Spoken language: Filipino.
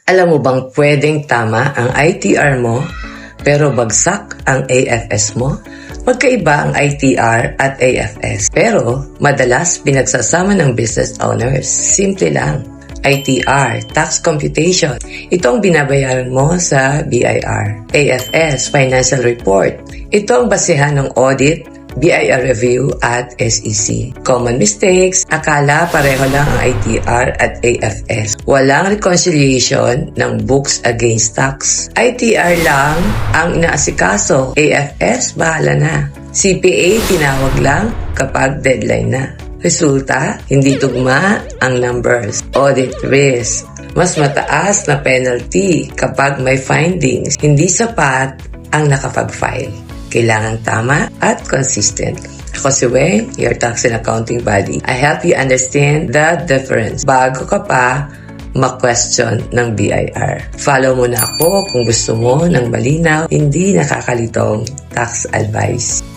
Alam mo bang pwedeng tama ang ITR mo pero bagsak ang AFS mo? Magkaiba ang ITR at AFS pero madalas pinagsasama ng business owners. Simple lang. ITR, tax computation. Ito ang binabayaran mo sa BIR. AFS, financial report. Ito ang basehan ng audit, BIR review at SEC. Common mistakes, akala pareho lang ang ITR at AFS. Walang reconciliation ng books against tax. ITR lang ang inaasikaso. AFS, bahala na. CPA, tinawag lang kapag deadline na. Resulta, hindi tugma ang numbers. Audit risk. Mas mataas na penalty kapag may findings. Hindi sapat ang nakapag-file. Kailangan tama at consistent. Ako si Weng, your tax and accounting buddy. I help you understand the difference bago ka pa ma-question ng BIR. Follow mo na ako kung gusto mo ng malinaw, hindi nakakalitong tax advice.